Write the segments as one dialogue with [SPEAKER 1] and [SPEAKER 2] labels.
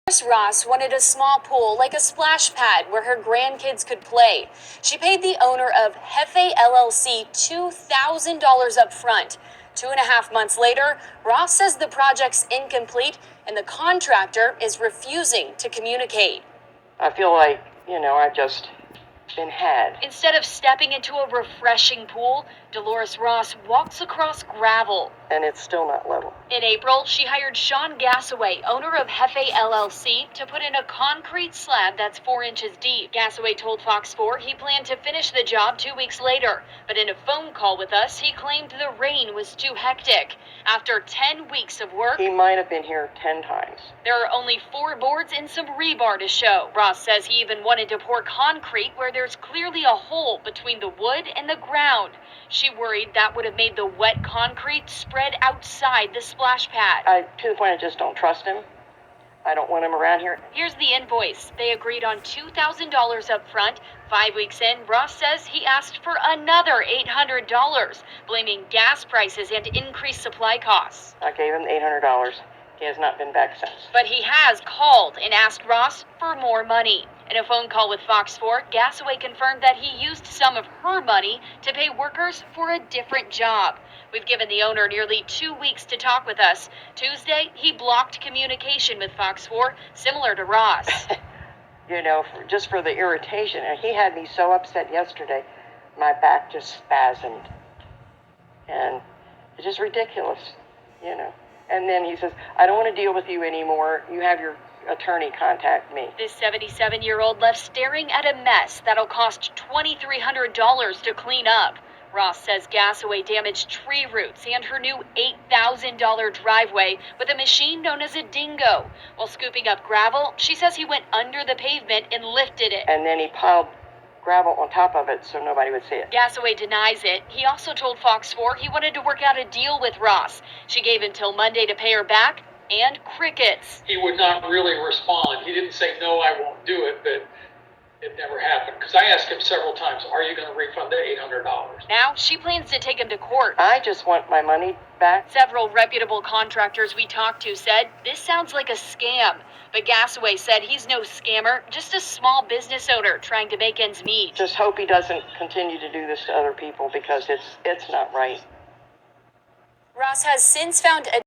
[SPEAKER 1] Ross wanted a small pool, like a splash pad, where her grandkids could play. She paid the owner of Jefe LLC $2,000 up front. 2.5 months later, Ross says the project's incomplete and the contractor is refusing to communicate.
[SPEAKER 2] I feel like, I've just been had.
[SPEAKER 1] Instead of stepping into a refreshing pool, Dolores Ross walks across gravel.
[SPEAKER 2] And it's still not level.
[SPEAKER 1] In April, she hired Sean Gassaway, owner of Jefe LLC, to put in a concrete slab that's 4 inches deep. Gassaway told Fox 4 he planned to finish the job 2 weeks later, but in a phone call with us, he claimed the rain was too hectic. After 10 weeks of work,
[SPEAKER 2] he might have been here 10 times.
[SPEAKER 1] There are only 4 boards and some rebar to show. Ross says he even wanted to pour concrete where there's clearly a hole between the wood and the ground. She worried that would have made the wet concrete spread outside the splash pad.
[SPEAKER 2] To the point I just don't trust him. I don't want him around here.
[SPEAKER 1] Here's the invoice. They agreed on $2,000 up front. 5 weeks in, Ross says he asked for another $800, blaming gas prices and increased supply costs.
[SPEAKER 2] I gave him $800. He has not been back since.
[SPEAKER 1] But he has called and asked Ross for more money. In a phone call with Fox 4, Gassaway confirmed that he used some of her money to pay workers for a different job. We've given the owner nearly 2 weeks to talk with us. Tuesday, he blocked communication with Fox 4, similar to Ross.
[SPEAKER 2] Just for the irritation. And he had me so upset yesterday, my back just spasmed. And it's just ridiculous, And then he says, I don't want to deal with you anymore. You have your attorney contact me.
[SPEAKER 1] This 77-year-old left staring at a mess that'll cost $2,300 to clean up. Ross says Gassaway damaged tree roots and her new $8,000 driveway with a machine known as a dingo. While scooping up gravel, she says he went under the pavement and lifted it.
[SPEAKER 2] And then he piled gravel on top of it so nobody would see it.
[SPEAKER 1] Gassaway denies it. He also told Fox 4 he wanted to work out a deal with Ross. She gave him till Monday to pay her back, and crickets.
[SPEAKER 3] He would not really respond. He didn't say, no, I won't do it, but it never happened. Because I asked him several times, are you going to refund the $800?
[SPEAKER 1] Now she plans to take him to court.
[SPEAKER 2] I just want my money back.
[SPEAKER 1] Several reputable contractors we talked to said this sounds like a scam. But Gassaway said he's no scammer, just a small business owner trying to make ends meet.
[SPEAKER 2] Just hope he doesn't continue to do this to other people because it's not right.
[SPEAKER 1] Ross has since found a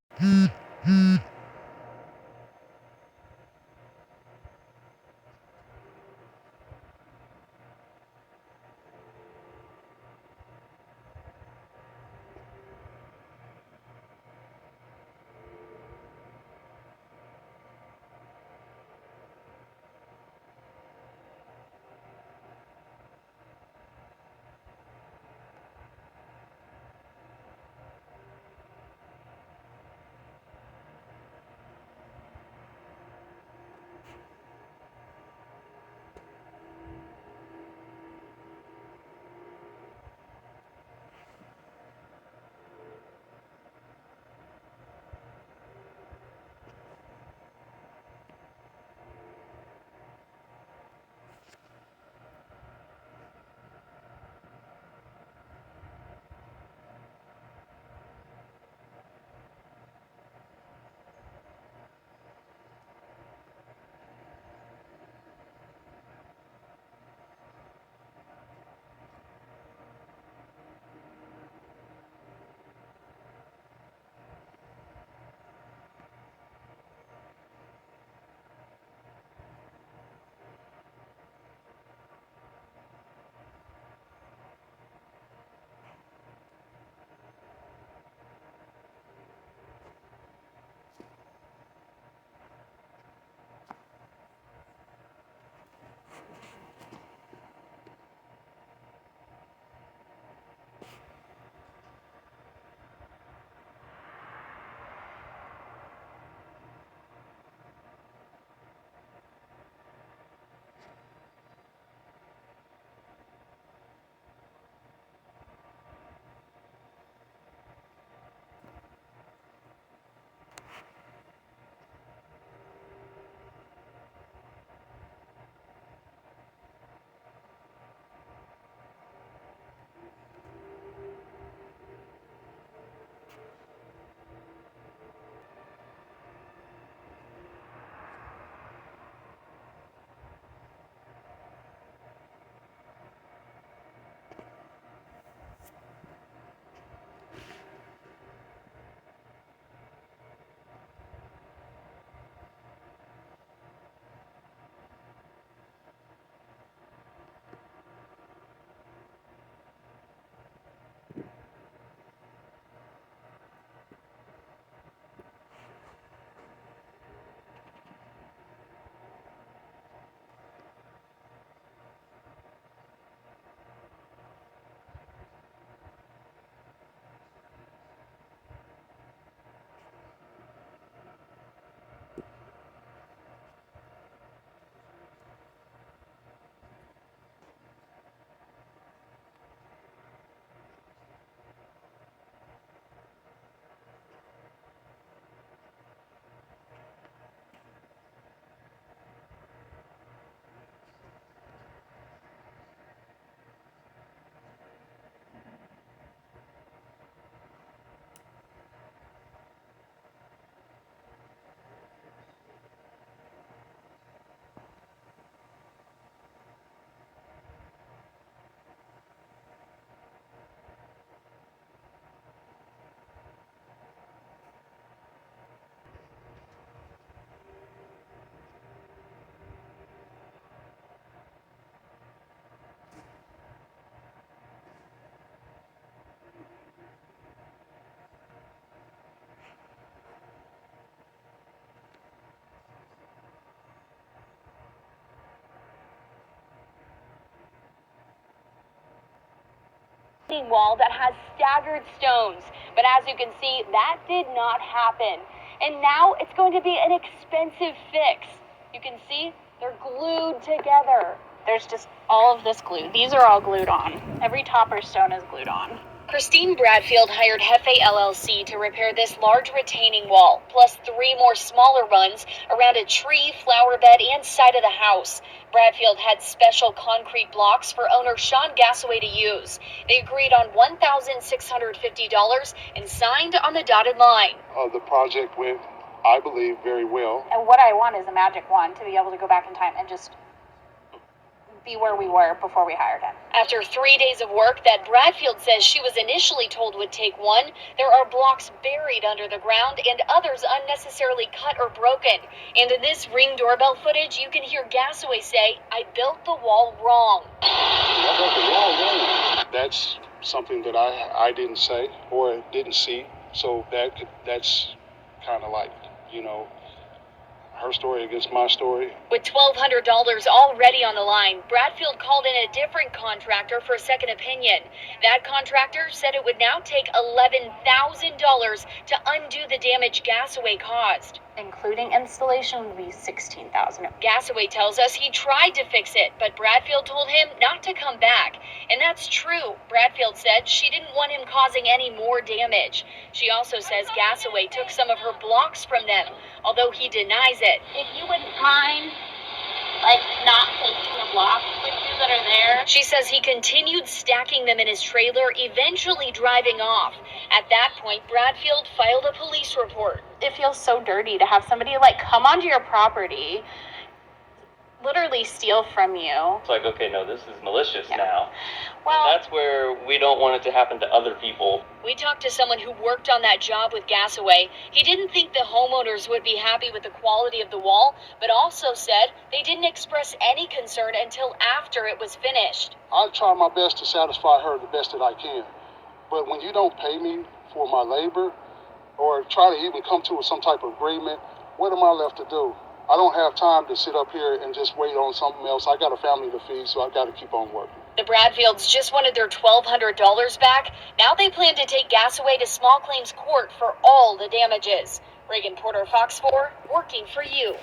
[SPEAKER 1] wall that has staggered stones. But as you can see, that did not happen. And now it's going to be an expensive fix. You can see they're glued together. There's just all of this glue. These are all glued on. Every topper stone is glued on. Christine Bradfield hired Hefe LLC to repair this large retaining wall, plus 3 more smaller ones around a tree, flower bed, and side of the house. Bradfield had special concrete blocks for owner Sean Gassaway to use. They agreed on $1,650 and signed on the dotted line.
[SPEAKER 4] The project went, I believe, very well.
[SPEAKER 5] And what I want is a magic wand to be able to go back in time and just be where we were before we hired him.
[SPEAKER 1] After 3 days of work that Bradfield says she was initially told would take 1, there are blocks buried under the ground and others unnecessarily cut or broken. And in this Ring doorbell footage, you can hear Gassaway say, "I built the wall wrong."
[SPEAKER 4] That's something that I didn't say or didn't see. So that's kind of like, her story against my story.
[SPEAKER 1] With $1,200 already on the line, Bradfield called in a different contractor for a second opinion. That contractor said it would now take $11,000 to undo the damage Gassaway caused.
[SPEAKER 5] Including installation would be $16,000.
[SPEAKER 1] Gassaway tells us he tried to fix it, but Bradfield told him not to come back. And that's true. Bradfield said she didn't want him causing any more damage. She also says Gassaway took some of her blocks from them, although he denies it.
[SPEAKER 5] If you wouldn't mind, not taking the blocks with you that are there.
[SPEAKER 1] She says he continued stacking them in his trailer, eventually driving off. At that point, Bradfield filed a police report.
[SPEAKER 5] It feels so dirty to have somebody come onto your property, literally steal from you.
[SPEAKER 6] It's like, okay, no, this is malicious now.
[SPEAKER 5] Well,
[SPEAKER 6] And that's where we don't want it to happen to other people.
[SPEAKER 1] We talked to someone who worked on that job with Gassaway. He didn't think the homeowners would be happy with the quality of the wall, but also said they didn't express any concern until after it was finished.
[SPEAKER 4] I try my best to satisfy her the best that I can. But when you don't pay me for my labor or try to even come to some type of agreement, what am I left to do? I don't have time to sit up here and just wait on something else. I got a family to feed, so I got to keep on working.
[SPEAKER 1] The Bradfields just wanted their $1,200 back. Now they plan to take Gassaway to small claims court for all the damages. Reagan Porter, Fox 4, working for you.